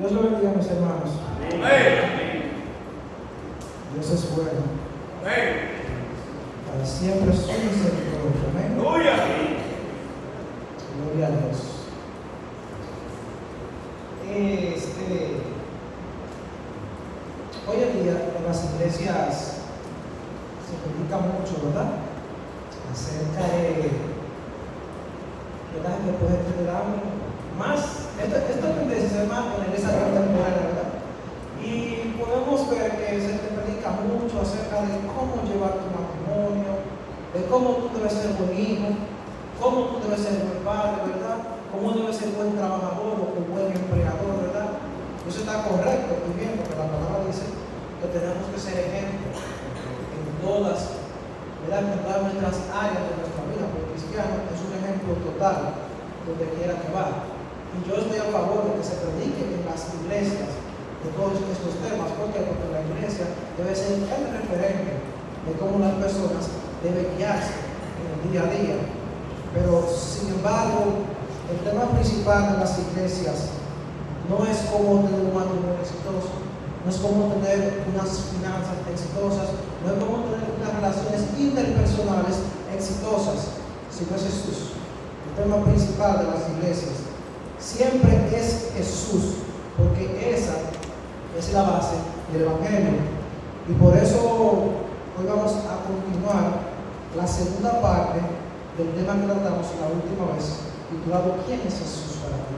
Dios lo bendiga, mis hermanos. Amén. Dios es bueno. Amén. Para siempre su misericordia. Amén. Aleluya. Gloria a Dios. Hoy en día en las iglesias se predica mucho, ¿verdad? Acerca de que después generamos más. Esta tendencia es más en la iglesia contemporánea, ¿verdad? Y podemos ver que se te predica mucho acerca de cómo llevar tu matrimonio, de cómo tú debes ser buen hijo, cómo tú debes ser buen padre, ¿verdad? Cómo debes ser buen trabajador o buen empleador, ¿verdad? Eso está correcto y bien, porque la palabra dice que tenemos que ser ejemplo en todas, ¿verdad? En todas nuestras áreas de nuestra vida, porque el cristiano es un ejemplo total donde quiera que va. Y yo estoy a favor de que se predique en las iglesias de todos estos temas. ¿Por qué? Porque la iglesia debe ser el referente de cómo las personas deben guiarse en el día a día. Pero, sin embargo, el tema principal de las iglesias no es cómo tener un matrimonio exitoso, no es cómo tener unas finanzas exitosas, no es cómo tener unas relaciones interpersonales exitosas, sino es Jesús. El tema principal de las iglesias siempre es Jesús, porque esa es la base del Evangelio. Y por eso hoy vamos a continuar la segunda parte del tema que tratamos la última vez, titulado ¿Quién es Jesús para ti?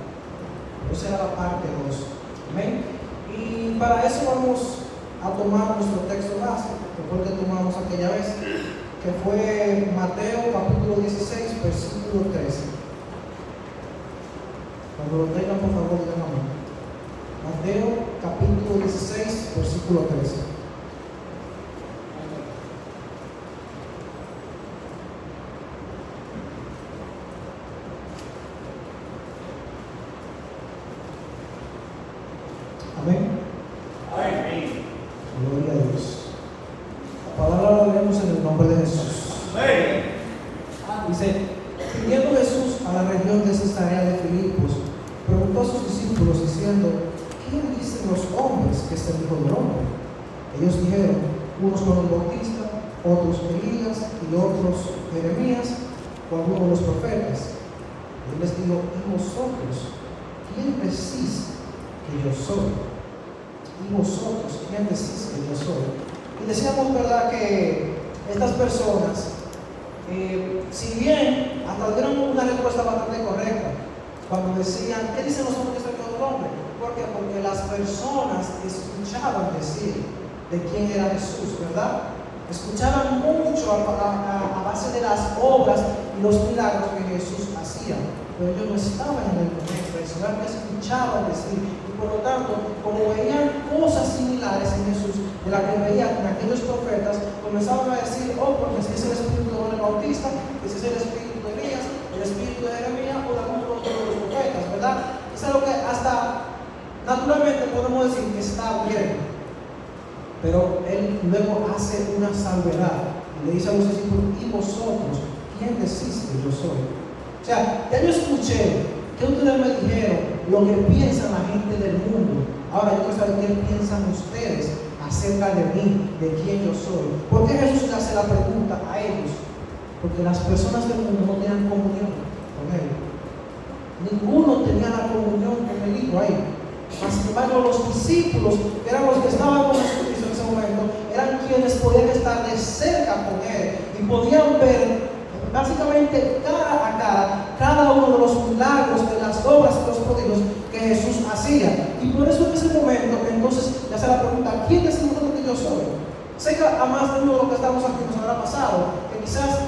Esa era la parte 2. Amén. Y para eso vamos a tomar nuestro texto base, que fue el que tomamos aquella vez, que fue Mateo capítulo 16, versículo 13. Cuando lo tengan, por favor, digan amén. Mateo capítulo 16, versículo 13. Amén. Amén. Gloria a Dios. La palabra la leemos en el nombre de Jesús. Amén. Dice, viniendo Jesús a la región de Cesarea de Filipos, preguntó a sus discípulos diciendo, ¿quién dicen los hombres que es el Hijo del Hombre? Ellos dijeron, unos Juan el Bautista, otros Elías y otros Jeremías o algunos de los profetas. Y él les dijo, ¿y vosotros quién decís que yo soy? ¿Y vosotros quién decís que yo soy? Y decíamos, ¿verdad?, que estas personas, si bien hasta dieron una respuesta bastante correcta cuando decían, ¿qué dicen los hombres que es el Hijo del Hombre? ¿Por qué? Porque las personas escuchaban decir de quién era Jesús, ¿verdad? Escuchaban mucho a base de las obras y los milagros que Jesús hacía, pero ellos no estaban en el momento, solamente escuchaban decir, y por lo tanto, como veían cosas similares en Jesús, de las que veían en aquellos profetas, comenzaban a decir, oh, porque si es el espíritu de Juan el Bautista, que si es el espíritu de Elías, el espíritu de Jeremías o de alguno de los profetas, ¿verdad? Es algo que hasta naturalmente podemos decir que está bien. Pero él luego hace una salvedad y le dice a los discípulos, ¿y vosotros quién decís que yo soy? O sea, ya yo escuché que ustedes me dijeron lo que piensa la gente del mundo. Ahora yo quiero saber qué piensan ustedes acerca de mí, de quién yo soy. ¿Por qué Jesús le hace la pregunta a ellos? Porque las personas del mundo no tenían comunión con él. Ninguno tenía la comunión con el Hijo ahí. Sin embargo, los discípulos, que eran los que estaban con Jesucristo en ese momento, eran quienes podían estar de cerca con él y podían ver básicamente cara a cara cada uno de los milagros, de las obras y los prodigios que Jesús hacía. Y por eso en ese momento, entonces, le hace la pregunta, ¿quién es el que yo soy? Sé que a más de uno de los que estamos aquí nos habrá pasado, que quizás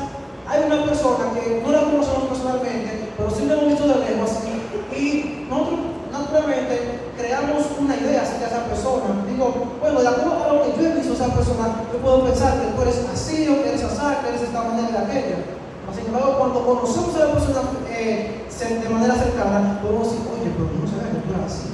hay una persona que no la conocemos personalmente, pero sí la hemos visto de lejos, y nosotros naturalmente creamos una idea acerca de esa persona. Digo, bueno, de acuerdo a lo que yo he visto de esa persona, yo puedo pensar que tú eres así, o que eres así, que eres de esta manera y de aquella. Sin embargo, cuando conocemos a la persona de manera cercana, podemos decir, oye, pero no se ve que tú eres así.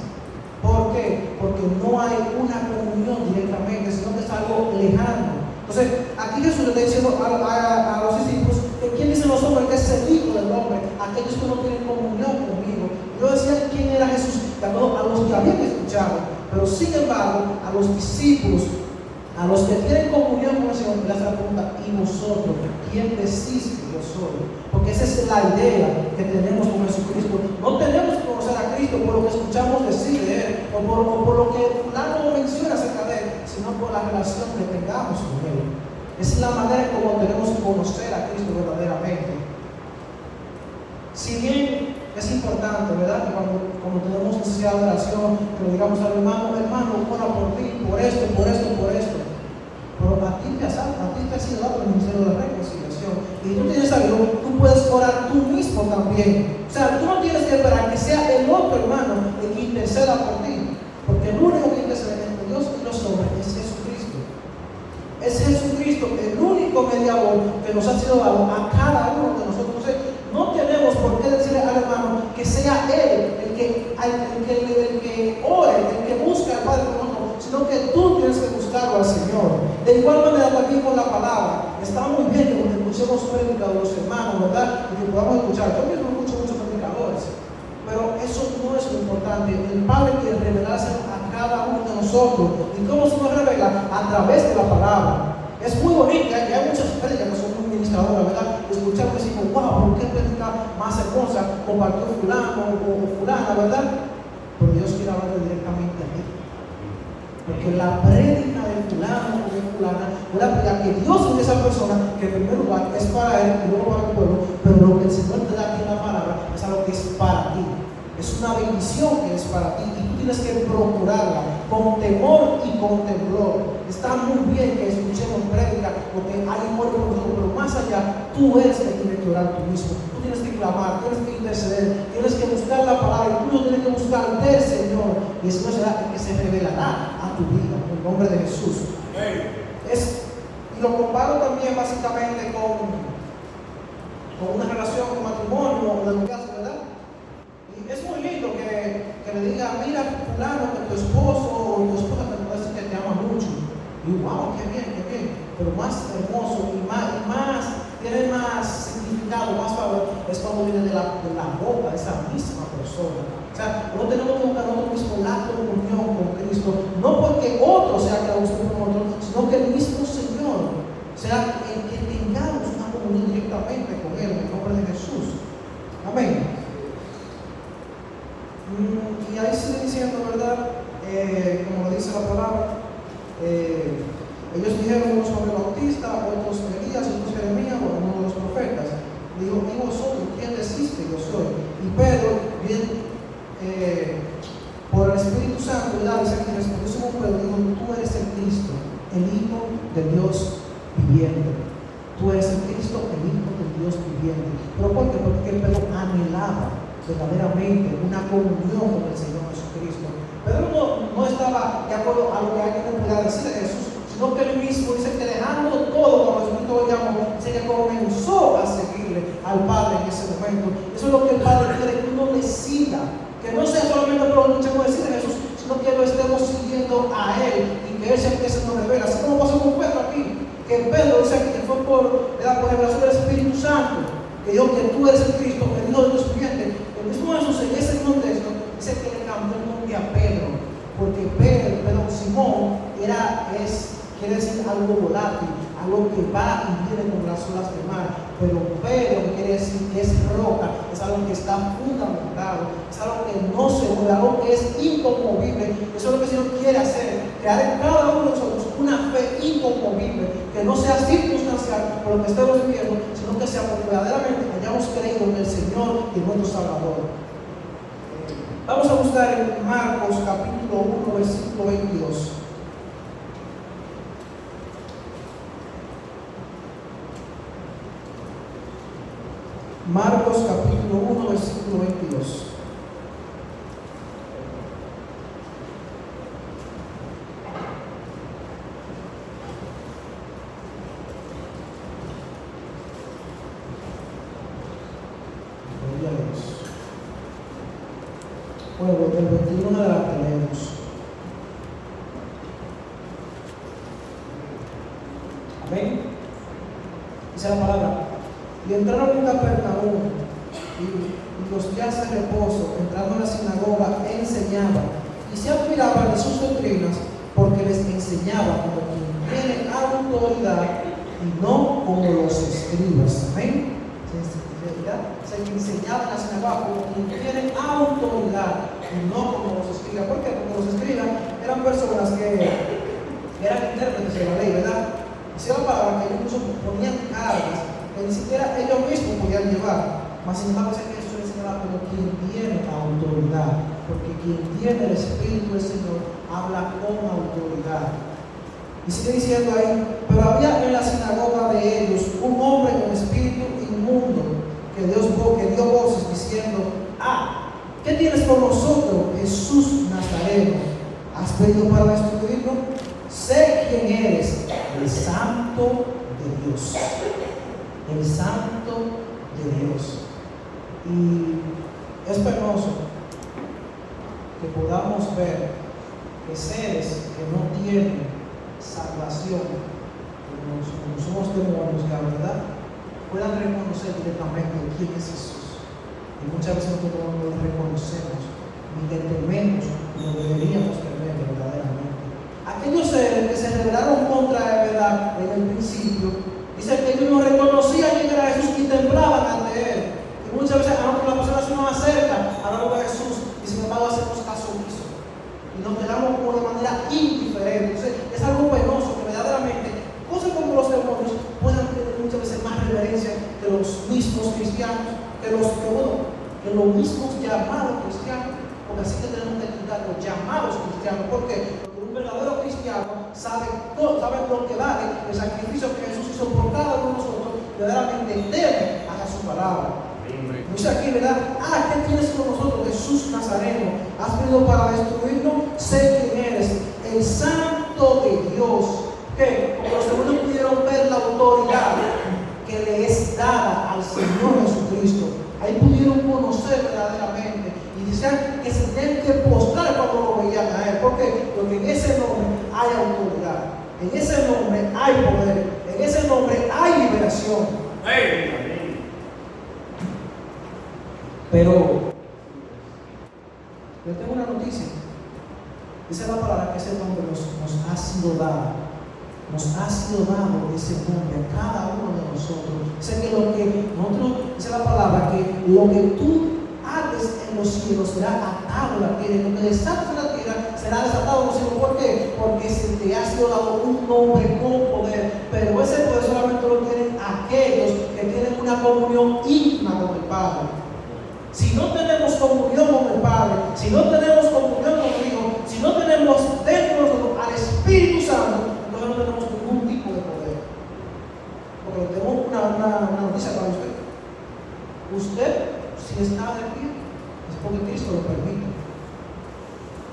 ¿Por qué? Porque no hay una comunión directamente, sino que es algo lejano. Entonces, aquí Jesús le está diciendo a los discípulos que quién dicen los hombres que es el Hijo del Hombre, aquellos que no tienen comunión conmigo. Yo decía quién era Jesús, de acuerdo a los que habían escuchado escuchado. Pero sin embargo, a los discípulos, a los que tienen comunión con el Señor, le hacen la pregunta: ¿y vosotros? ¿Quién decís que yo soy? Porque esa es la idea que tenemos con Jesucristo. No tenemos que conocer a Cristo por lo que escuchamos decir de Él, o por lo que fulano menciona acerca de Él, sino por la relación que tengamos con Él. Esa es la manera en cómo tenemos que conocer a Cristo verdaderamente. Si bien es importante, ¿verdad?, que cuando tenemos necesidad de oración, que le digamos al hermano: hermano, ora por mí, por esto, por esto, por esto. Pero a ti te ha sido dado el ministerio de la reconciliación. Y tú tienes algo, tú puedes orar tú mismo también. O sea, tú no tienes que esperar que sea el otro hermano el que interceda por ti. Porque el único que intercede entre Dios y los hombres es Jesucristo. Es Jesucristo el único mediador que nos ha sido dado a cada uno de nosotros. Entonces, no tenemos por qué decirle al hermano que sea él el que ore, el que busque al Padre con nosotros, sino que tú tienes que buscarlo al Señor. De igual manera también con la palabra. Está muy bien que escuchemos prédicas de los hermanos, ¿verdad? Y que podamos escuchar. Yo mismo escucho muchos predicadores, pero eso no es lo importante. El Padre quiere revelarse a cada uno de nosotros. ¿Y cómo se nos revela? A través de la palabra. Es muy bonito, hay muchas prédicas que son muy ministradoras, ¿verdad? Escuchamos y decimos: wow, ¿por qué prédica más hermosa compartió fulano o fulana, ¿verdad? Pero Dios quiere hablar directamente a ti. Porque la prédica de fulano o de fulana, una prédica que Dios es esa persona, que en primer lugar es para él y luego para el pueblo, pero lo que el Señor te da aquí en la palabra es algo que es para ti. Es una bendición que es para ti y tú tienes que procurarla con temor y con temblor. Está muy bien que escuchemos prédica porque hay amor por nosotros, pero más allá, tú eres el que tienes que orar tú mismo. Tú tienes que clamar, tienes que interceder, tienes que buscar la palabra, y tú lo tienes que buscar del Señor, y el Señor será el que se revelará a tu vida en el nombre de Jesús. Y lo comparo también básicamente con una relación con matrimonio o de noviazgo, ¿verdad? Y es muy lindo que le diga: mira, fulano, que tu esposo o tu esposa te puede decir que te ama mucho. Y wow, qué bien, qué bien. Pero más hermoso y más tiene más significado, más valor, es cuando viene de la boca de esa misma persona. O sea, no tenemos que buscar nosotros mismos la comunión con Cristo, no porque otro sea que busque con otro, sino que el mismo Señor sea el que tengamos una comunión directamente con Él, en el nombre de Jesús. Amén. Y ahí sigue diciendo, ¿verdad? Como dice la palabra, ellos dijeron: unos Juan el Bautista, otros Elías, otros Jeremías, o uno de los profetas. Dijo: ¿y vosotros quién decís que yo soy? Y Pedro, bien, por el Espíritu Santo, ¿verdad?, dice que respondió Simón Pedro, dijo: tú eres el Cristo, el Hijo de Dios viviente. Tú eres el Cristo, el Hijo de Dios viviente. ¿Pero por qué? Porque Pedro anhelaba verdaderamente una comunión con el Señor Jesucristo. Pedro no estaba de acuerdo a lo que alguien le pudiera decir de Jesús, sino que él mismo dice que dejando todo, cuando Jesucristo lo llamó, dice que comenzó a seguirle al Padre en ese momento. Eso es lo que el Padre quiere, que uno le siga, que no sea solamente por lo que escuchemos decir de Jesús, sino que lo estemos siguiendo a Él y que Él sea el que se nos revela. Así como pasó con Pedro aquí, que Pedro dice que fue por revelación del Espíritu Santo, que dijo que tú eres el Cristo, el Hijo de Dios viviente. El mismo Jesús en ese contexto dice que le cambió el nombre a Pedro, porque Pedro, Simón, quiere decir algo volátil, algo que va y viene como las olas del mar. Pero Pedro quiere decir que es roca, es algo que está fundamentado, es algo que no se mueve, algo que es inconmovible. Eso es lo que el Señor quiere hacer, crear en cada uno de nosotros una fe inconmovible, que no sea circunstancial por lo que estemos viviendo, sino que sea porque verdaderamente hayamos creído en el Señor y en nuestro Salvador. Vamos a buscar en Marcos capítulo 1, versículo 22. Marcos capítulo 1, versículo 22. Bueno, el 21 de la que leemos. Amén. Dice la palabra: y entraron en Capernaum, y los días de reposo, entrando en la sinagoga, enseñaba, y se admiraban de sus doctrinas porque les enseñaba como quien tiene autoridad y no como los escribas. Amén. Se enseñaba en la sinagoga como quien tiene autoridad y no como los escribas. ¿Por qué? Porque los escribas eran personas que eran intérpretes de la ley, ¿verdad? Hicieron palabras que ellos incluso ponían cargas que ni siquiera ellos mismos podían llevar. Mas sin embargo, se enseñaba como quien tiene autoridad, porque quien tiene el Espíritu del Señor habla con autoridad. Y sigue diciendo ahí, pero había en la sinagoga de ellos un hombre con espíritu inmundo que dio voces diciendo: ¿qué tienes con nosotros, Jesús Nazareno? ¿Has venido para destruirnos? Sé quién eres, el Santo de Dios. El Santo de Dios. Y es penoso que podamos ver que seres que no tienen salvación, como somos demonios, la verdad, puedan reconocer directamente quién es Jesús. Y muchas veces nosotros no lo reconocemos, ni le tememos como deberíamos temer verdaderamente. Aquellos seres que se rebelaron contra la verdad en el principio, dicen que ellos no reconocían quién era Jesús y temblaban ante él. Y muchas veces a nosotros la persona se nos acerca a hablar de Jesús y sin embargo hacemos caso omiso. Y nos quedamos como de manera indiferente. Entonces es algo penoso que verdaderamente cosas como los demonios puedan tener muchas veces más reverencia que los mismos cristianos, que los mismos llamados cristianos, porque así que tenemos que quitar los llamados cristianos. ¿Por qué? Porque un verdadero cristiano sabe lo que vale el sacrificio que Jesús hizo por cada uno de nosotros, verdaderamente teme a su palabra. Dice aquí, ¿verdad? ¿Qué tienes con nosotros, Jesús Nazareno? ¿Has venido para destruirnos? Sé quién eres, el Santo de Dios. ¿Qué? Porque los demonios pudieron ver la autoridad que le es dada al Señor Jesucristo. Ahí pudieron conocer verdaderamente. Y decían que se tenían que postrar cuando lo veían a Él. ¿Por qué? Porque en ese nombre hay autoridad. En ese nombre hay poder. En ese nombre hay liberación. Amén. Pero yo tengo una noticia. Dice la palabra que ese nombre nos ha sido dado. Nos ha sido dado ese nombre a cada uno de nosotros. Dice que dice la palabra que lo que tú haces en los cielos será atado en la tierra, y lo que desatas en la tierra será desatado en los cielos. ¿Por qué? Porque se te ha sido dado un nombre con poder, pero ese poder solamente lo tienen aquellos que tienen una comunión íntima con el Padre. Si no tenemos comunión con el Padre, si no tenemos comunión con el Hijo, si no tenemos dentro de nosotros al Espíritu Santo, entonces no tenemos ningún tipo de poder. Porque tengo una noticia para usted. Usted, si está de pie, es porque Cristo lo permite.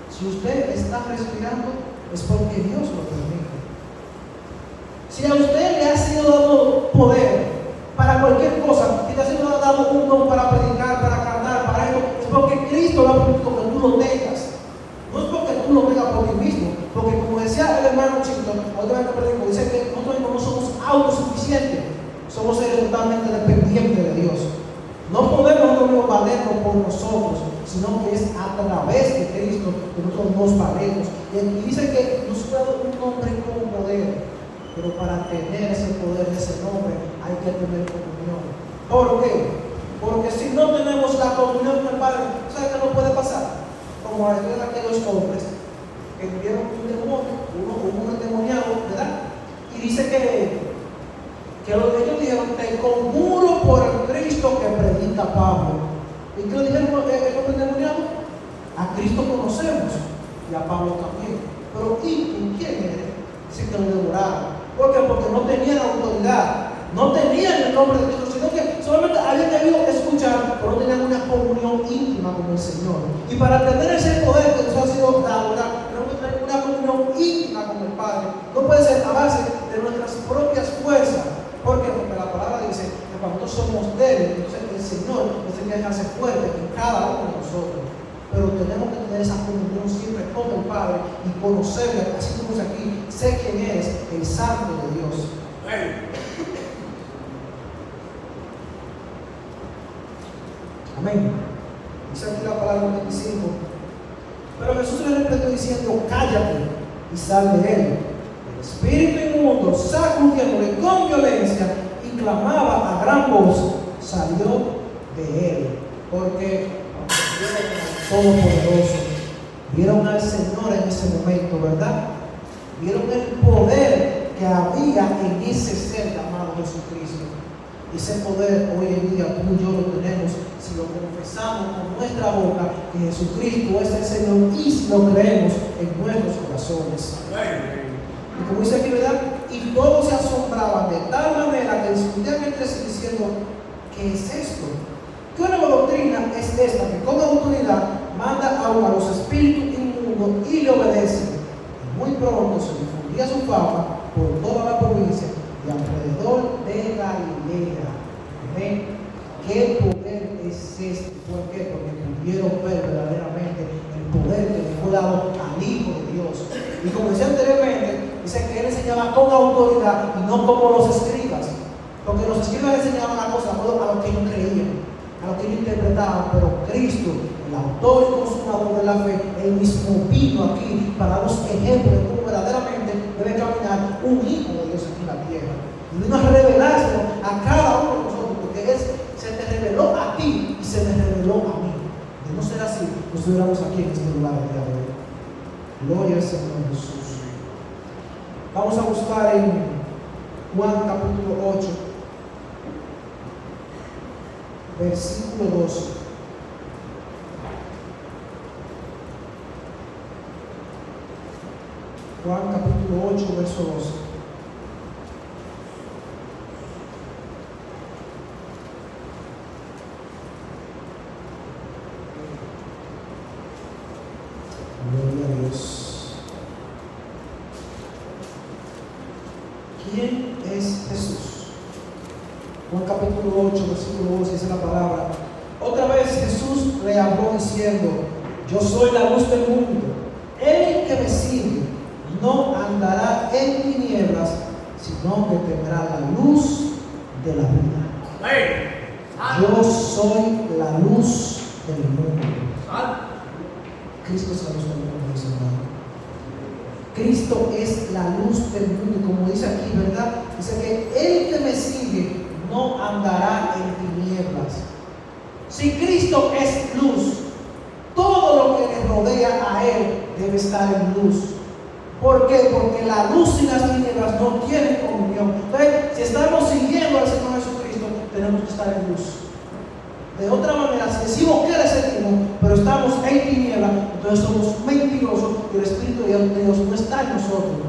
Si usted está respirando, es porque Dios lo permite. Si a usted le ha sido dado poder para cualquier cosa, si te ha sido dado un don para predicar, para cantar, para esto, es porque Cristo lo ha permitido que tú lo tengas. No es porque tú lo tengas por ti mismo, porque como decía el hermano Chito, dice que nosotros no somos autosuficientes, somos seres totalmente dependientes de Dios. No podemos nosotros valernos por nosotros, sino que es a través de Cristo que nosotros nos valemos. Y dice que nos fue dado un nombre con poder. Pero para tener ese poder, ese nombre, hay que tener comunión. ¿Por qué? Porque si no tenemos la comunión con el Padre, ¿sabes qué nos puede pasar? Como a aquellos hombres que vieron un demonio, un endemoniado, ¿verdad? Y dice que lo que ellos dijeron: te conjuro por el Cristo que predica Pablo. ¿Y qué le dijeron los endemoniados? A Cristo conocemos y a Pablo también. Pero ¿y quién eres? Dice que lo devoraron. ¿Por qué? Porque no tenían autoridad, no tenían el nombre de Cristo, sino que solamente habían debido escuchar, pero no tenían una comunión íntima con el Señor. Y para tener ese poder que nos ha sido dado, tenemos que tener una comunión íntima con el Padre. No puede ser a base de nuestras propias fuerzas. ¿Por qué? Porque la palabra dice que cuando nosotros somos débiles, entonces el Señor nos tiene que dejarse fuerte en cada uno de nosotros. Pero tenemos que tener esa comunión siempre con el Padre y conocerle, así como dice aquí: sé quién es el Santo de Dios. Amén. Dice aquí la palabra 25: Pero Jesús le reprendió diciendo: cállate y sal de él. El espíritu inmundo, sacudiéndole con violencia y clamaba a gran voz, salió de él. Porque Todopoderoso, vieron al Señor en ese momento, ¿verdad? Vieron el poder que había en ese ser llamado Jesucristo. Ese poder hoy en día tú y yo lo tenemos si lo confesamos con nuestra boca que Jesucristo es el Señor y si lo creemos en nuestros corazones. Y como dice aquí, ¿verdad? Y todos se asombraban de tal manera que discutían entre sí diciendo: ¿qué es esto? ¿Qué nueva doctrina es esta que con autoridad manda aún a los espíritus inmundos y le obedecen? Y muy pronto se difundía su fama por toda la provincia y alrededor de Galilea. ¿Ven? ¿Qué poder es este? ¿Por qué? Porque pudieron ver verdaderamente el poder que le fue dado al Hijo de Dios. Y como decía anteriormente, dice que él enseñaba con autoridad y no como los escribas. Porque los escribas enseñaban las cosas a lo que ellos creían, a lo que ellos interpretaban, pero Cristo, el autor y consumador de la fe, él mismo vino aquí para darnos ejemplos de cómo verdaderamente debe caminar un hijo de Dios aquí en la tierra. Y vino a revelárselo a cada uno de nosotros, porque se te reveló a ti y se me reveló a mí. De no ser así, no estuviéramos aquí en este lugar el día de hoy. Gloria al Señor Jesús. Vamos a buscar en Juan capítulo 8, versículo 12. Juan capítulo 8, verso 12. Gloria a Dios. ¿Quién es Jesús? Juan capítulo 8, versículo 12 dice la palabra: otra vez Jesús le habló diciendo: yo soy la luz del mundo. El que me sigue no andará en tinieblas, sino que tendrá la luz de la vida. Yo soy la luz del mundo. Cristo es la luz del mundo, dice hermano. Cristo es la luz del mundo. Como dice aquí, ¿verdad? Dice que el que me sigue no andará en tinieblas. Si Cristo es luz, todo lo que le rodea a Él debe estar en luz. ¿Por qué? Porque la luz y las tinieblas no tienen comunión. Entonces, si estamos siguiendo al Señor Jesucristo, tenemos que estar en luz. De otra manera, si decimos que le seguimos, pero estamos en tinieblas, entonces somos mentirosos y el Espíritu de Dios no está en nosotros.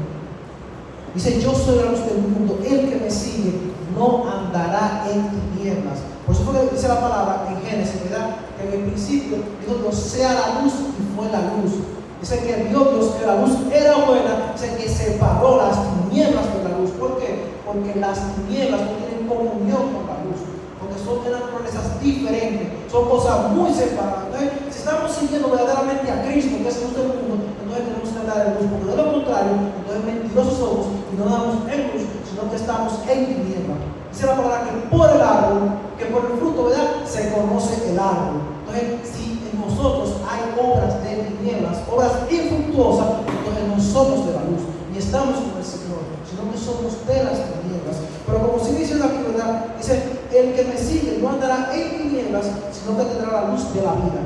Dice: yo soy la luz del mundo, el que me sigue no andará en tinieblas. Por eso fue que dice la palabra en Génesis, ¿verdad? Que en el principio dijo Dios: sea la luz, y fue la luz. Dice que vio Dios que la luz era buena, dice que separó las tinieblas de la luz. ¿Por qué? Porque las tinieblas no tienen comunión con la luz, porque son de naturalezas diferentes, son cosas muy separadas. Entonces, si estamos siguiendo verdaderamente a Cristo, que es el luz del mundo, entonces tenemos que andar en luz, porque de lo contrario, entonces mentirosos somos y no damos en luz, sino que estamos en tinieblas. Dice la palabra que por el árbol, que por el fruto, ¿verdad?, se conoce el árbol. Entonces, si en nosotros hay obras de tinieblas, obras infructuosas, entonces no somos de la luz, ni estamos con el Señor, sino que somos de las tinieblas. Pero como si dice aquí, ¿verdad?, dice: el que me sigue no andará en tinieblas, sino que tendrá la luz de la vida.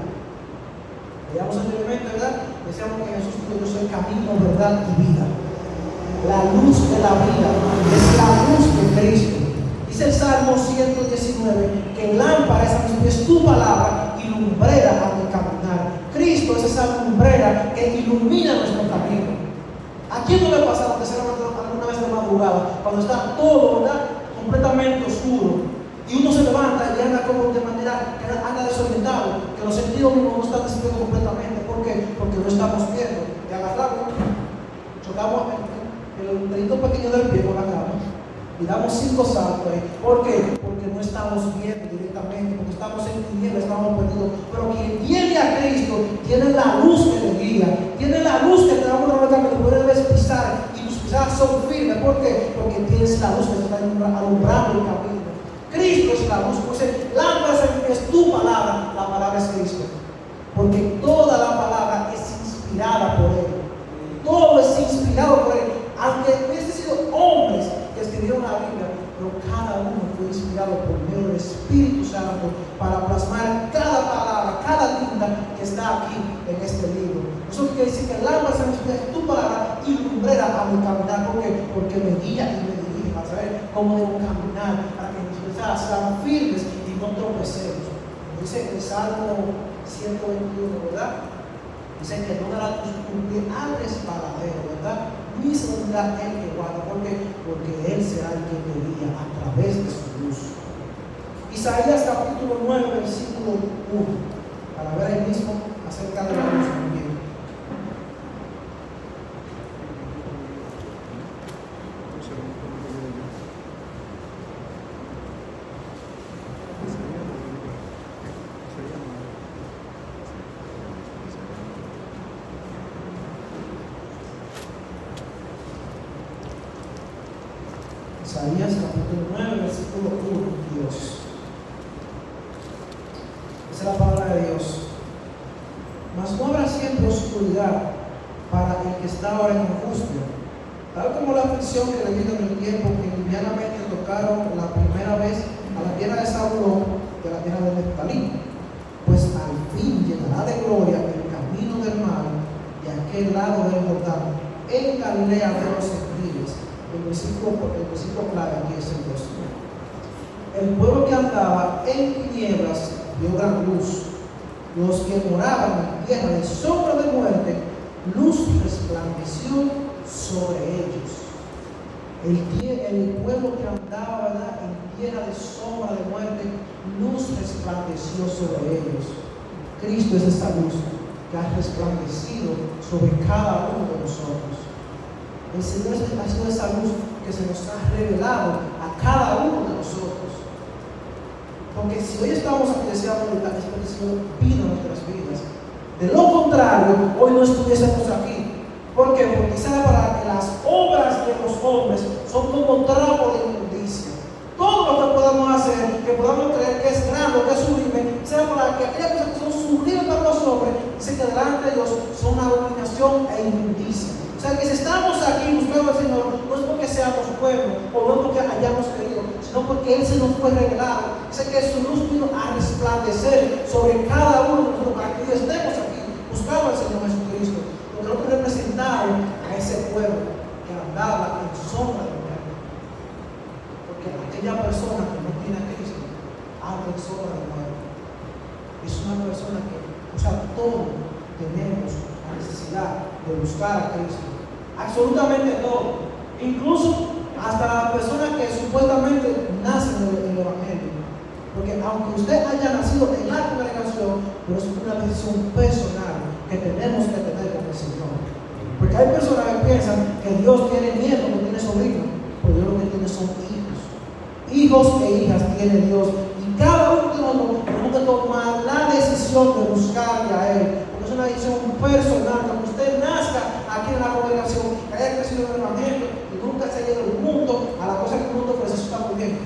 Veamos anteriormente, ¿verdad? Decíamos que Jesús dijo: yo soy camino, verdad y vida. La luz de la vida es la luz de Cristo. Dice el Salmo 119 que lámpara es a mis pies tu palabra y lumbrera a mi caminar. Cristo es esa lumbrera que ilumina nuestro camino. ¿A quién no le ha pasado que sea alguna vez de madrugada, cuando está todo, ¿verdad?, completamente oscuro, y uno se levanta y anda como de manera que anda desorientado, que los sentidos no están despiertos completamente? ¿Por qué? Porque no estamos viendo. Y agarramos, chocamos el dedito pequeño del pie con la cama y damos 5 saltos ahí. ¿Por qué? Porque no estamos viendo directamente, porque estamos en tinieblas, estamos perdidos. Pero quien viene a Cristo tiene la luz que le guía, tiene la luz que te da una rueda que puedes pisar y tus pisadas son firmes. ¿Por qué? Porque tienes la luz que te está alumbrando el camino. Cristo es la luz. Pues lámpara es tu palabra, la palabra es Cristo. Porque toda la palabra es Él. Todo es inspirado por Él. Aunque hubiesen sido hombres que escribieron la Biblia, pero cada uno fue inspirado por medio del Espíritu Santo para plasmar cada palabra, cada tinta que está aquí en este libro. Eso quiere decir que el alma se inspira en tu palabra y lumbrera a mi caminar. ¿Por qué? Porque me guía y me dirige a saber cómo debo caminar para que mis pisadas sean firmes y no tropecemos. Dice el Salmo 121, ¿verdad? Dice que no dará tus pies al resbaladero, ¿verdad? Ni se tendrá el que guarda. ¿Por qué? Porque Él será el que te guía a través de su luz. Isaías capítulo 9, versículo 1. Para ver ahí mismo acerca de la luz también. Isaías capítulo 9, versículo 1, Dios. Esa es la palabra de Dios. Mas no habrá siempre oscuridad para el que está ahora en angustia, tal como la aflicción que le vino en el tiempo que livianamente tocaron la primera vez a la tierra de Zabulón y a la tierra de Neftalí. Pues al fin llenará de gloria el camino del mar y aquel lado del Jordán, en Galilea de los gentiles. El versículo clave aquí es el 2. El pueblo que andaba en tinieblas vio gran luz. Los que moraban en tierra de sombra de muerte, luz resplandeció sobre ellos. El pueblo que andaba, ¿verdad?, en tierra de sombra de muerte, luz resplandeció sobre ellos. Cristo es esa luz que ha resplandecido sobre cada uno de nosotros. El Señor ha sido esa luz que se nos ha revelado a cada uno de nosotros. Porque si hoy estamos aquí deseando es porque el Señor vino a nuestras vidas. De lo contrario, hoy no estuviésemos aquí. ¿Por qué? Porque sabe para que las obras de los hombres son como trapo de inmundicia. Todo lo que podamos hacer, que podamos creer que es grande, que es sublime, sea para que aquellas cosas que son sublimes para los hombres, dice que delante de Dios son una abominación e inmundicia. O sea que si estamos aquí buscando al Señor, no es porque seamos pueblo o no es porque hayamos querido, sino porque Él se nos fue revelado. Dice que su luz vino a resplandecer sobre cada uno de nosotros para que hoy estemos aquí buscando al Señor Jesucristo. Porque nosotros representamos a ese pueblo que andaba en sombra de muerte. Porque aquella persona que no tiene a Cristo anda en sombra de muerte. Es una persona que, o sea, todos tenemos la necesidad de buscar a Cristo. Absolutamente todo. Incluso hasta las personas que supuestamente nacen en el Evangelio. Porque aunque usted haya nacido en la congregación, pero es una decisión personal que tenemos que tener con el Señor. Porque hay personas que piensan que Dios tiene nietos, no tiene sobrinos, pero Dios lo que tiene son hijos. Hijos e hijas tiene Dios. Y cada uno de nosotros tenemos que tomar la decisión de buscarle a Él. Porque es una decisión personal. Cuando usted nazca aquí en la congregación, que haya crecido en el Evangelio y nunca se haya ido del mundo a la cosa que el mundo ofrece, eso está muy bien.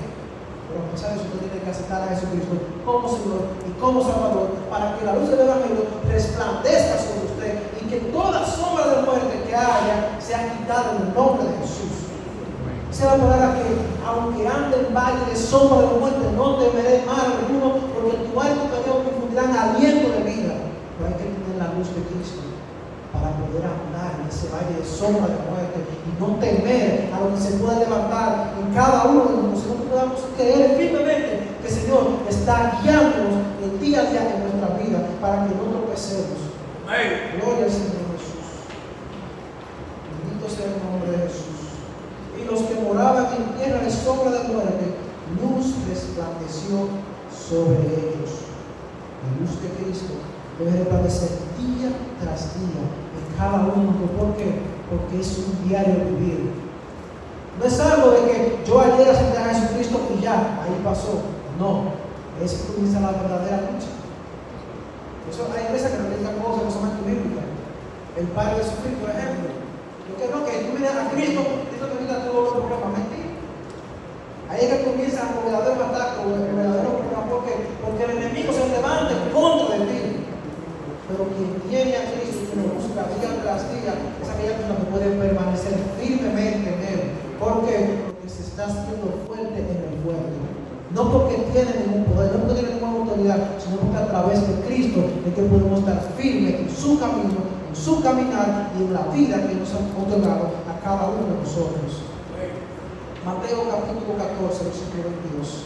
Pero a pesar de eso, usted tiene que aceptar a Jesucristo como Señor y como Salvador para que la luz del Evangelio resplandezca sobre usted y que toda sombra de muerte que haya sea quitada en el nombre de Jesús. Esa es la palabra que, aunque ande en valle de sombra de muerte, no temeré mal alguno, porque tu alma y tu cañón me infundirán aliento de vida. Pero hay que tener la luz de Cristo para poder andar en ese valle de sombra de muerte y no temer a lo que se pueda levantar en cada uno de nosotros, sino que podamos creer firmemente que el Señor está guiándonos el día a día en nuestra vida para que no tropecemos. Gloria al Señor Jesús. Bendito sea el nombre de Jesús. Y los que moraban en tierra de sombra de muerte, luz resplandeció sobre ellos. La luz de Cristo debe resplandecer día tras día en cada uno. ¿Por qué? Porque es un diario vivir. No es algo de que yo ayer acepté a Jesucristo y ya, ahí pasó. No, es que comienza la verdadera lucha. Eso hay veces que no predican cosas que son antibíblicas. El Padre de Jesucristo, por ejemplo. Yo creo que tú vienes a Cristo, Cristo te quita todos los problemas. Mentira. Ahí es que comienza el verdadero ataque, el verdadero problema. ¿Por qué? Porque el enemigo se levanta en contra de ti. Pero quien tiene a Cristo, lo busca día tras día, es aquella persona que puede permanecer firmemente en Él. ¿Por qué? Porque se está haciendo fuerte en el fuerte. No porque tiene ningún poder, no porque tiene ninguna autoridad, sino porque a través de Cristo es que podemos estar firmes en su camino, en su caminar y en la vida que nos ha otorgado a cada uno de nosotros. Mateo capítulo 14, versículo 22.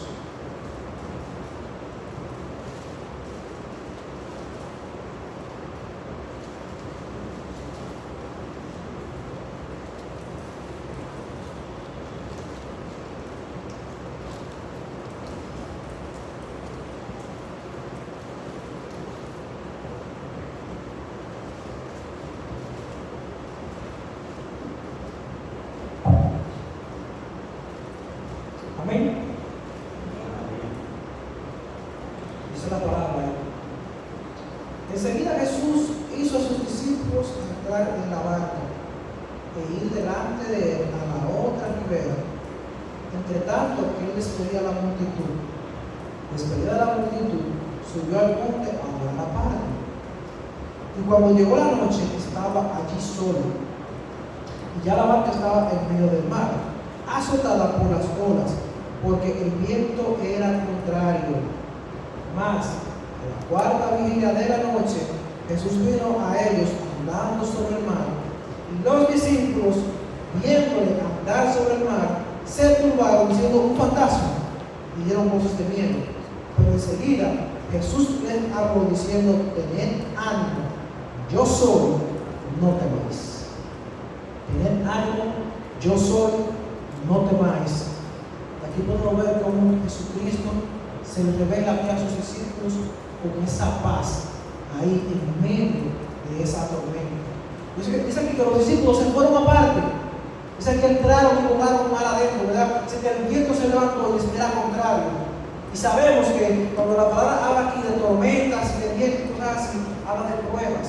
Amén. Dice la palabra. Enseguida Jesús hizo a sus discípulos entrar en la barca e ir delante de él a la otra ribera. Entre tanto que él despedía a la multitud. Despedida a la multitud, subió al monte a orar aparte. Y cuando llegó la noche, estaba allí solo. Y ya la barca estaba en medio del mar, azotada por las olas, porque el viento era contrario. Mas, a la cuarta vigilia de la noche, Jesús vino a ellos andando sobre el mar, y los discípulos, viéndole andar sobre el mar, se turbaron diciendo: un fantasma, y dieron voces de miedo. Pero enseguida Jesús les habló diciendo: tened ánimo, yo soy, no temáis. Tened ánimo, yo soy, no temáis. Aquí podemos ver cómo Jesucristo se le revela aquí a sus discípulos con esa paz ahí en medio de esa tormenta. Dice aquí que los discípulos se fueron aparte. Dice que entraron y tomaron mar adentro, ¿verdad? Dice que el viento se levantó y les era contrario. Y sabemos que cuando la palabra habla aquí de tormentas y de viento y cosas así, habla de pruebas,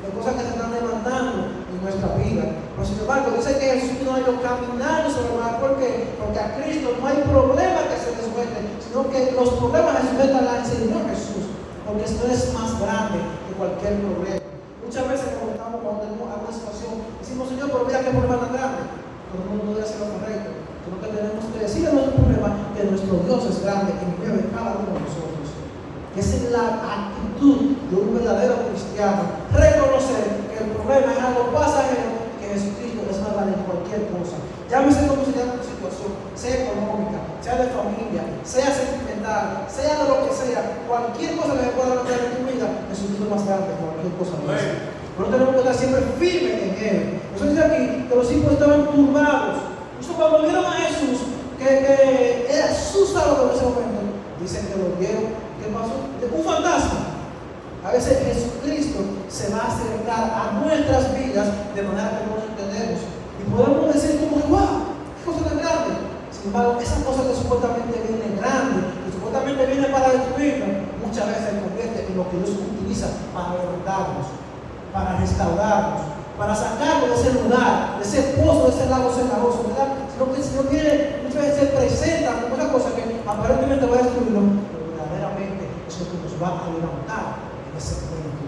de cosas que se están levantando en nuestra vida. Pero sin embargo, dice que Jesús no ha ido caminando sobre el mar. ¿Por qué? Porque a Cristo no hay problema que se le suelte, sino que los problemas se sueltan al Señor Jesús, porque esto es más grande que cualquier problema. Muchas veces cuando tenemos alguna situación, decimos: Señor, pero mira qué problema tan grande. Pero no debe ser lo correcto, sino que tenemos que decirle a nuestro problema que nuestro Dios es grande en medio de cada uno de nosotros. Esa es la actitud de un verdadero cristiano: reconocer que el problema es algo pasajero, que Jesucristo es más grande en cualquier cosa. Llámese como se llama tu situación, sea económica, sea de familia, sea sentimental, sea de lo que sea, cualquier cosa que se pueda lograr en tu vida, Jesucristo es más grande que cualquier cosa de eso. Pero tenemos que estar siempre firmes en Él. Eso dice aquí que los hijos estaban turbados. Eso cuando vieron a Jesús, que era su salvador en ese momento, dicen que lo vieron. ¿Qué pasó? Un fantasma. A veces Jesucristo se va a acercar a nuestras vidas de manera que no lo entendemos. Y podemos decir como: ¡wow! ¡Qué cosa tan grande! Sin embargo, esa cosa que supuestamente viene grande, que supuestamente viene para destruirnos, muchas veces se convierte en lo que Dios utiliza para levantarnos, para restaurarnos, para sacarnos de ese lugar, de ese pozo, de ese lago cenagoso, ¿verdad? Sino que el Señor viene, muchas veces se presenta como una cosa que aparentemente va a destruirnos, pero verdaderamente es lo que nos va a levantar en ese momento.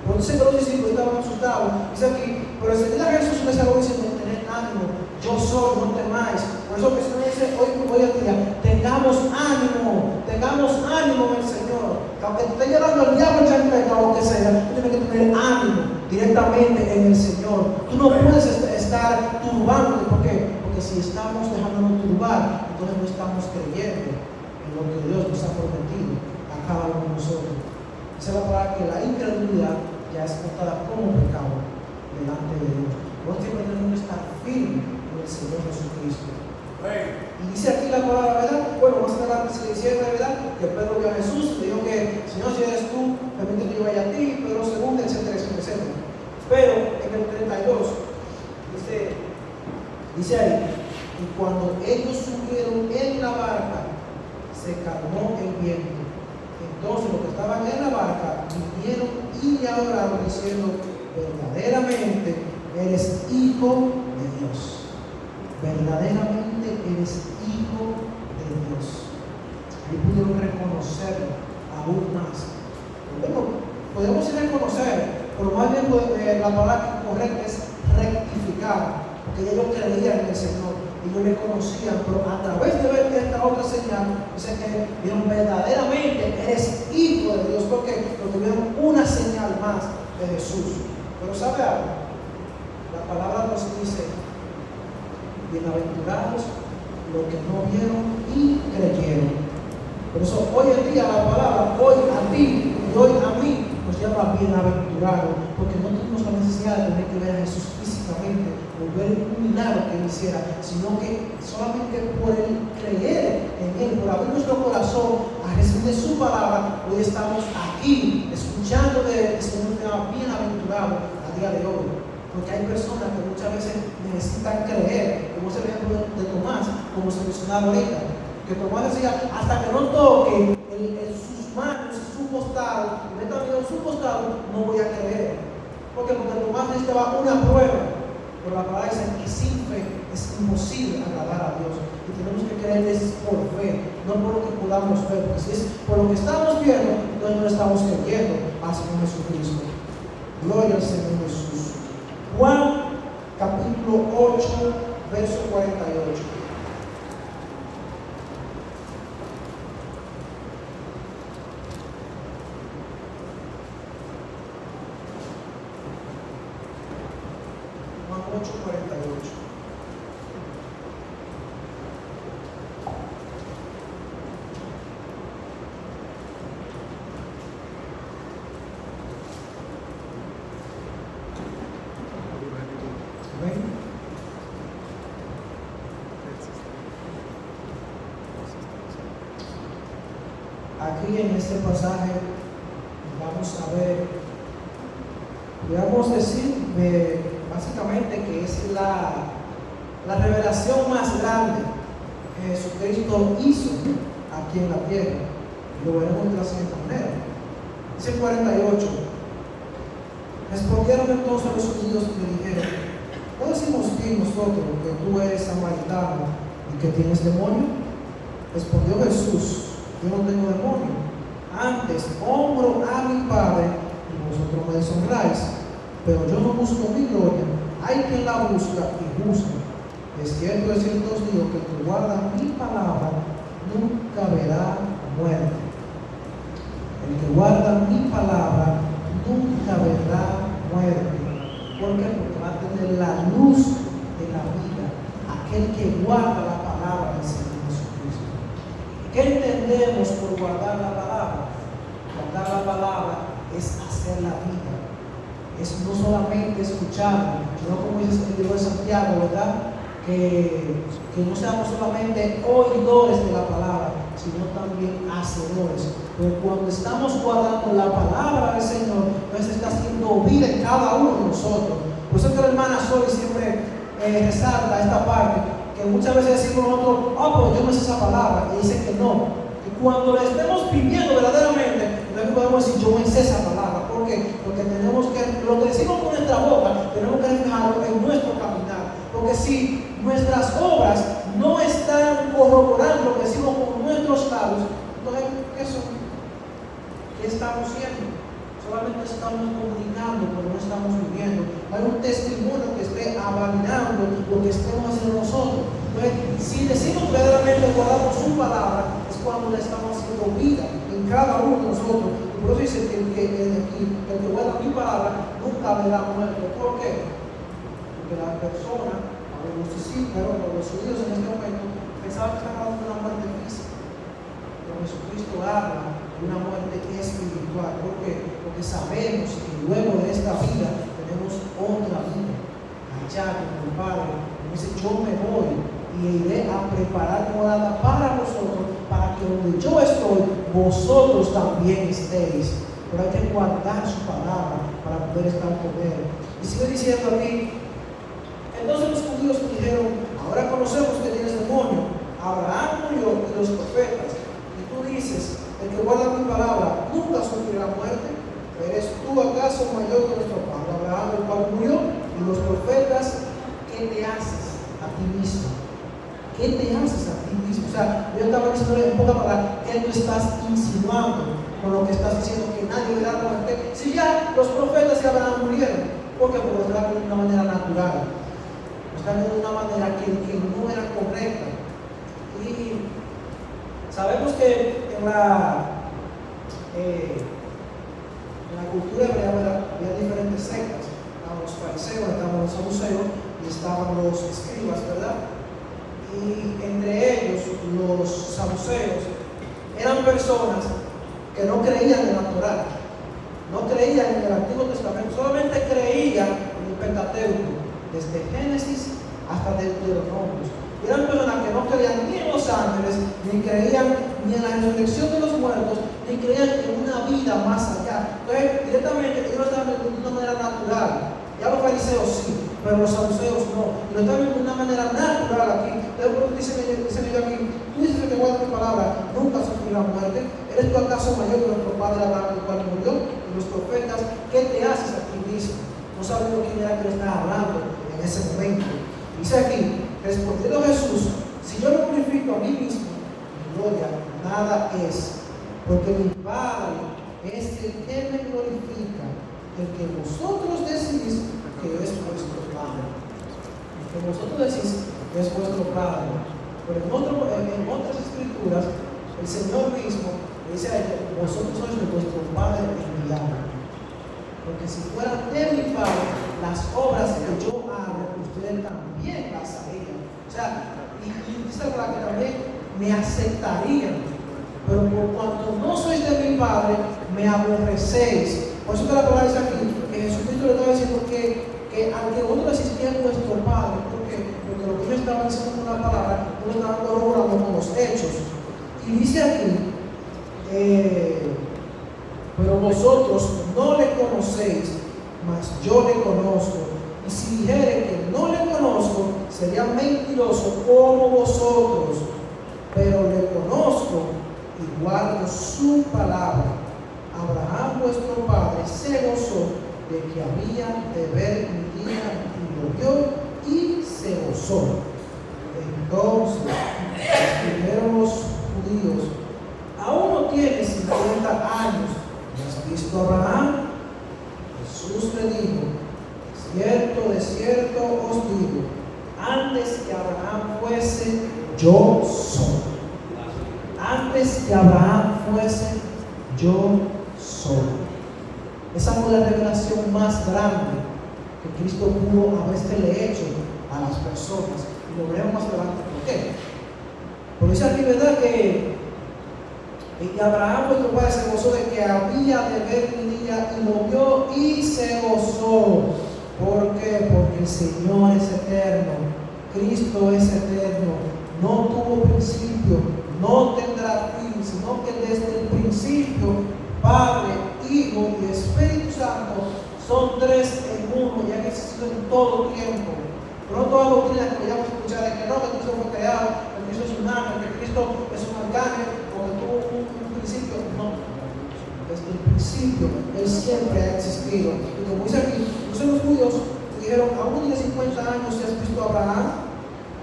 Por eso que los discípulos estaban asustados. Dice aquí: pero enseguida Jesús les habló diciendo: tened ánimo, yo soy, no temáis. Por eso que el Señor dice hoy en día: tengamos ánimo en el Señor. Que aunque te esté llevando el diablo, chancleta o lo que sea, tú tienes que tener ánimo directamente en el Señor. Tú no puedes estar turbándote. ¿Por qué? Porque si estamos dejándonos turbar, entonces no estamos creyendo en lo que Dios nos ha prometido a cada uno de nosotros. Esa es la palabra, que la incredulidad ya es contada como pecado delante de Dios. Nosotros siempre tenemos que estar firmes con el Señor Jesucristo. Y dice aquí la palabra, ¿verdad? Bueno, más adelante se dice, ¿verdad?, que Pedro vio a Jesús, le dijo que: Señor, si eres tú, permite que yo vaya a ti, Pedro segundo, etcétera, etcétera, etcétera. Pero en el 32 dice ahí: y cuando ellos subieron en la barca, se calmó el viento. Entonces los que estaban en la barca vinieron y le adoraron diciendo: verdaderamente eres hijo de Dios. Verdaderamente eres hijo de Dios. Ahí pudieron reconocerlo aún más. Bueno, podemos reconocer pero más bien la palabra correcta es rectificar, porque ellos creían en el Señor, ellos le conocían, pero a través de ver esta otra señal, dice que vieron verdaderamente eres hijo de Dios, porque vieron una señal más de Jesús. Pero ¿sabe algo? La palabra nos dice, bienaventurados los que no vieron y creyeron. Por eso hoy en día la palabra, hoy a ti y hoy a mí, nos llama bienaventurado, porque no tuvimos la necesidad de tener que ver a Jesús físicamente o ver un milagro que él hiciera, sino que solamente por el creer en él, por abrir nuestro corazón a recibir su palabra, hoy estamos aquí escuchando de él, que se nos llama bienaventurado a día de hoy. Porque hay personas que muchas veces necesitan creer, como es el ejemplo de Tomás, como se mencionaba ahorita, que Tomás decía, hasta que no toque sus manos, su costado, y meta en su costado, no voy a creer. Porque Tomás necesitaba una prueba, pero la palabra dice que sin fe es imposible agradar a Dios, y tenemos que creer por fe, no por lo que podamos ver, porque si es por lo que estamos viendo, entonces no estamos creyendo al Señor Jesucristo. Gloria al Señor Jesús. Juan capítulo 8, verso 48. Juan 8, 48. Aquí en este pasaje vamos a ver, podemos decir básicamente que es la revelación más grande que Jesucristo hizo aquí en la tierra. Lo veremos de la siguiente manera. Dice 48. Respondieron entonces los judíos y le dijeron, ¿no decimos que nosotros que tú eres samaritano y que tienes demonio? Respondió Jesús, yo no tengo demonio, antes honro a mi Padre y vosotros me deshonráis, pero yo no busco mi gloria, hay quien la busca y juzga. Es cierto os digo que el que guarda mi palabra nunca verá muerte. El que guarda mi palabra nunca verá muerte. ¿Por qué? Porque va a tener la luz de la vida, aquel que guarda la palabra del Señor Jesucristo. ¿Qué entendemos por guardar la palabra? Guardar la palabra es hacer la vida. Es no solamente escucharla, sino como dice el libro de Santiago, ¿verdad? Que no seamos solamente oidores de la palabra, sino también hacedores. Pero cuando estamos guardando la palabra del Señor, entonces está haciendo vida en cada uno de nosotros. Por eso que la hermana Soli siempre resalta esta parte, que muchas veces decimos nosotros, pues yo no sé esa palabra, y dice que no. Y cuando la estemos viviendo verdaderamente, entonces podemos decir, yo me sé esa palabra. ¿Por qué? Porque tenemos que, lo que decimos con nuestra boca, tenemos que dejarlo en nuestro caminar. Porque si nuestras obras no están corroborando lo que decimos con nuestros labios, entonces, ¿qué estamos haciendo? Solamente estamos comunicando, pero no estamos viviendo. Hay un testimonio que esté avalando lo que estemos haciendo nosotros. Entonces, si decimos verdaderamente guardamos su palabra, es cuando le estamos haciendo vida en cada uno de nosotros. Y por eso dice que el que guarda mi palabra nunca verá muerte. ¿Por qué? Porque la persona, los discípulos, los judíos en este momento, pensaban que estaban hablando de una muerte física. Pero Jesucristo habla de una muerte espiritual. ¿Por qué? Porque sabemos que luego de esta vida tenemos otra vida. Allá con el Padre, dice, yo me voy y iré a preparar morada para vosotros, para que donde yo estoy, vosotros también estéis. Pero hay que guardar su palabra para poder estar con él. Y sigue diciendo aquí, entonces los judíos dijeron, ahora conocemos que tienes demonio. Abraham murió y los profetas. Y tú dices, el que guarda mi palabra nunca sufrirá muerte. ¿Eres tú acaso mayor que nuestro padre Abraham, el cual murió? Y los profetas, ¿qué te haces a ti mismo? ¿Qué te haces a ti mismo? O sea, yo estaba diciendo en poca palabra, ¿qué tú estás insinuando? con lo que estás diciendo que nadie verá la muerte. Si ya los profetas de Abraham murieron, porque lo están viendo de una manera natural, lo están viendo de una manera que no era correcta. Y sabemos que en la cultura hebrea había diferentes sectas. Estaban los fariseos, estaban los saduceos y estaban los escribas, ¿verdad? Y entre ellos, los saduceos eran personas que no creían en la Torá, no creían en el Antiguo Testamento, solamente creían en el Pentateuco, desde Génesis hasta Deuteronomio. Eran personas que no creían ni en los ángeles, ni creían ni en la resurrección de los muertos, ni creían en una vida más allá. Entonces, directamente, ellos lo estaban viendo de una manera natural. Ya los fariseos sí, pero los saduceos no. Y lo estaban viendo de una manera natural aquí. Entonces, dicen ellos aquí, tú dices que guarda tu palabra, nunca sufrirá muerte. ¿Eres tú acaso mayor que nuestro padre Abraham, el cual murió? Y los profetas, ¿qué te haces a ti mismo? No sabiendo quién era que le estaba hablando en ese momento. Dice aquí, respondiendo Jesús, si yo no glorifico a mí mismo, mi gloria nada es, porque mi Padre es el que me glorifica, el que vosotros decís que es vuestro Padre. El que vosotros decís que es vuestro Padre. Pero en otras escrituras, el Señor mismo dice a ellos, vosotros sois de vuestro Padre enviado. Porque si fueran de mi Padre, las obras que yo hago, ustedes también las harían. O sea, y dice la que también me aceptarían. Pero por cuanto no sois de mi Padre, me aborrecéis. Por eso que la palabra dice aquí, que Jesucristo le estaba diciendo que aunque vosotros decís que es vuestro Padre, porque lo que ellos estaban diciendo con la palabra, no lo estaban corroborando con los hechos. Y dice aquí, pero vosotros no le conocéis, mas yo le conozco. Y si dijere que no le conozco, sería mentiroso como vosotros. Pero le conozco y guardo su palabra. Abraham vuestro padre se gozó de que había de ver mi día y lo vio y se gozó. Entonces escribieron los judíos, aún no tiene 50 años, ¿no has visto a Abraham? Jesús le dijo, de cierto os digo, antes que Abraham fuese, yo soy. Antes que Abraham fuese, yo soy. Esa fue la revelación más grande que Cristo pudo haberle hecho a las personas. Y lo veremos más adelante. ¿Por qué? Porque dice aquí, ¿verdad? Que Abraham, vuestro padre, se gozó de que había de ver mi día y lo vio y se gozó. ¿Por qué? Porque el Señor es eterno. Cristo es eterno. No tuvo principio, no tendrá fin, sino que desde el principio, Padre, Hijo y Espíritu Santo son tres en uno y han existido en todo tiempo. No toda doctrina que vayamos a escuchar de que no, que Cristo fue creado, que Cristo es un ángel, que Cristo es un arcángel o que tuvo un principio. No, desde el principio Él siempre ha existido. Y como dice aquí, entonces los judíos dijeron, aún de 50 años si has visto a Abraham,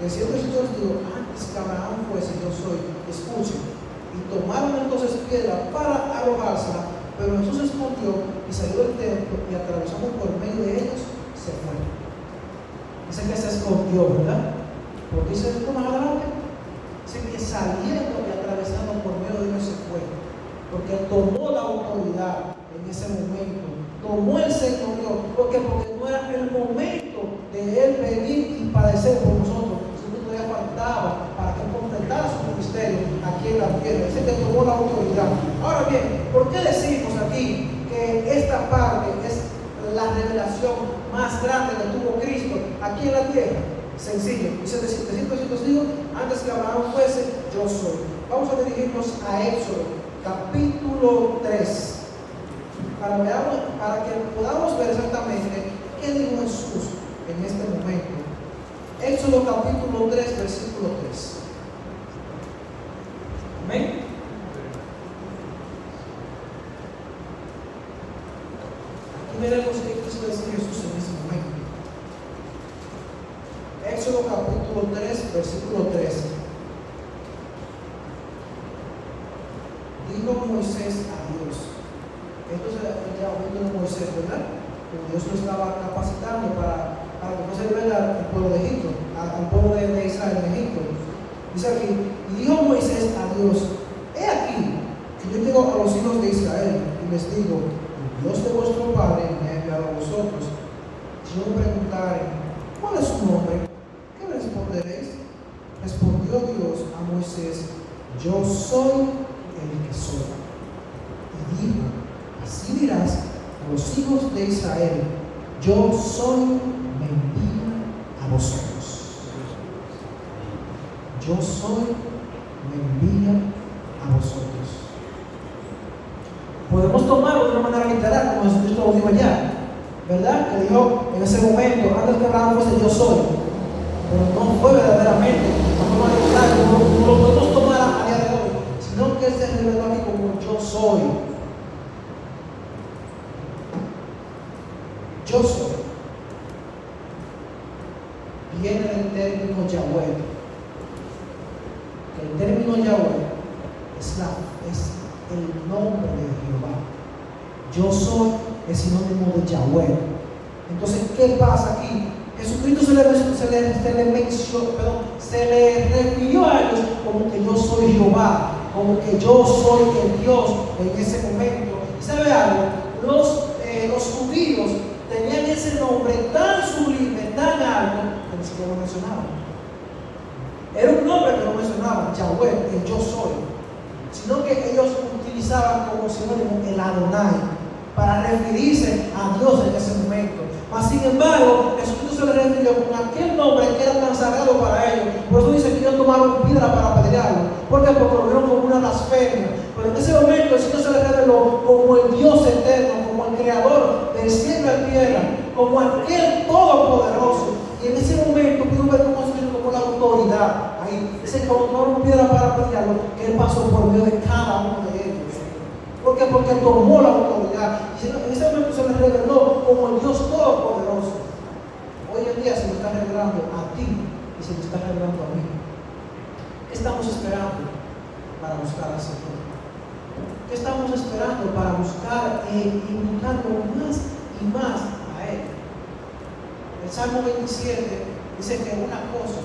de cierto Dios digo, antes que Abraham fuese yo soy. Escuchen. Y tomaron entonces piedra para arrojársela, pero Jesús se escondió y salió del templo y atravesando por medio de ellos se fue. Dice que se escondió, ¿verdad? Porque dice esto más adelante. Dice que saliendo y atravesando por medio de ellos se fue. Porque tomó la autoridad en ese momento. Tomó el señorío. Porque no era el momento de él venir y padecer por nosotros. Todavía faltaba para que completara su ministerio aquí en la tierra. Dice que tomó la autoridad. Ahora bien, ¿por qué decimos aquí que esta parte es la revelación más grande que tuvo Cristo aquí en la tierra? Sencillo. Dice, de cierto os digo, antes que Abraham fuese, yo soy. Vamos a dirigirnos a Éxodo, capítulo 3, para que podamos ver exactamente qué dijo Jesús en este momento. Éxodo capítulo 3, versículo 3. Amén. Aquí veremos qué quiso decir Jesús en ese momento. Éxodo capítulo 3, versículo 13. Dijo Moisés a Dios, vino Moisés, ¿verdad? Como Dios lo estaba capacitando para que fuese liberar al pueblo de Egipto, al pueblo de Israel en Egipto. Dice aquí, y dijo Moisés a Dios: he aquí que yo llego a los hijos de Israel y les digo: el Dios de vuestro padre me ha enviado a vosotros. Si yo me preguntare: ¿cuál es su nombre?, ¿qué me responderéis? Respondió Dios a Moisés: yo soy el que soy. Y dijo: así dirás a los hijos de Israel: yo soy, me envía a vosotros. Yo soy, me envía a vosotros. Podemos tomarlo de una manera literal, como Jesucristo lo dijo allá, ¿verdad? Que dijo en ese momento, antes que Abraham fuese yo soy. Pero no fue verdaderamente la forma literal, no lo podemos tomar a día de hoy, sino que Él se reveló a mí como yo soy. Yo soy. Viene del término Yahweh. El término Yahweh es el nombre de Jehová. Yo soy es sinónimo de Yahweh. Entonces, ¿qué pasa aquí? Jesucristo se le refirió a ellos como que yo soy Jehová, como que yo soy el Dios en ese momento. ¿Y sabe algo? Los judíos tenían ese nombre tan sublime, tan alto, que ni siquiera lo mencionaban. Era un nombre que no mencionaban, Yahweh, el yo soy, sino que ellos utilizaban como sinónimo el Adonai para referirse a Dios en ese momento. Mas sin embargo, Jesucristo se le refirió con aquel nombre que era tan sagrado para ellos. Por eso dice que ellos tomaron piedra para apedrearlo. ¿Por qué? Porque lo vieron como una blasfemia. Pero en ese momento el Señor se le reveló como el Dios eterno, como el creador del cielo y la tierra, como aquel todopoderoso. Y en ese momento pudo ver como la autoridad. Ahí dice que cuando tomaron piedra para apedrearlo, que Él pasó por medio de cada uno de ellos. ¿Por qué? Porque tomó la autoridad. Y en ese momento se le reveló como el Dios todopoderoso. Hoy en día se me está revelando a ti y se me está revelando a mí. ¿Qué estamos esperando para buscar al Señor? ¿Qué estamos esperando para buscar y buscarlo más y más a Él? El Salmo 27 dice que una cosa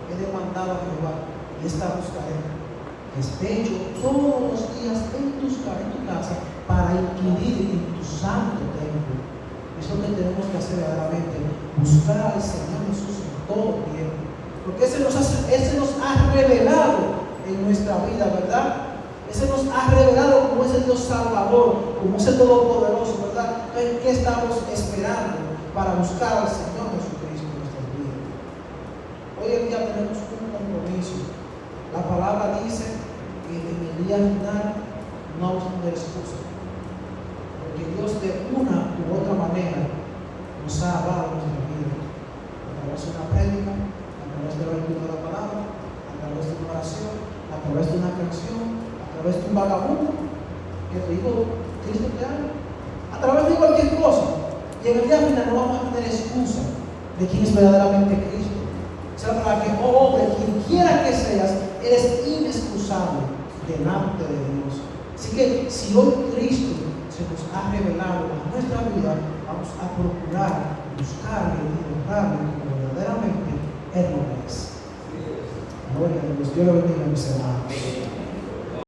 he demandado a Jehová y esta buscaré: que esté yo todos los días en tu casa para inquirir en tu santo templo. Eso es lo que tenemos que hacer verdaderamente: buscar al Señor Jesús en todo tiempo, porque ese nos ha revelado en nuestra vida, ¿verdad? Ese nos ha revelado como ese Dios Salvador, como ese Todopoderoso, ¿verdad? ¿Qué estamos esperando para buscar al Señor Jesucristo en nuestras vidas? Hoy en día tenemos un compromiso. La palabra dice que en el día final no vamos a tener excusa, porque Dios de una u otra manera nos ha hablado en nuestra vida, a través de una prédica, a través de la lectura de la palabra, a través de una oración, a través de una canción, a través de un vagabundo que te digo: Cristo te ama, a través de cualquier cosa. Y en el día final no vamos a tener excusa de quién es verdaderamente Cristo. O sea, para que, oh hombre, quien quiera que seas, eres inexcusable delante de Dios. Así que si hoy Cristo se nos ha revelado a nuestra vida, vamos a procurar buscarle y honrarle como verdaderamente Él lo es. Gloria a Dios. Dios lo bendiga, mis hermanos.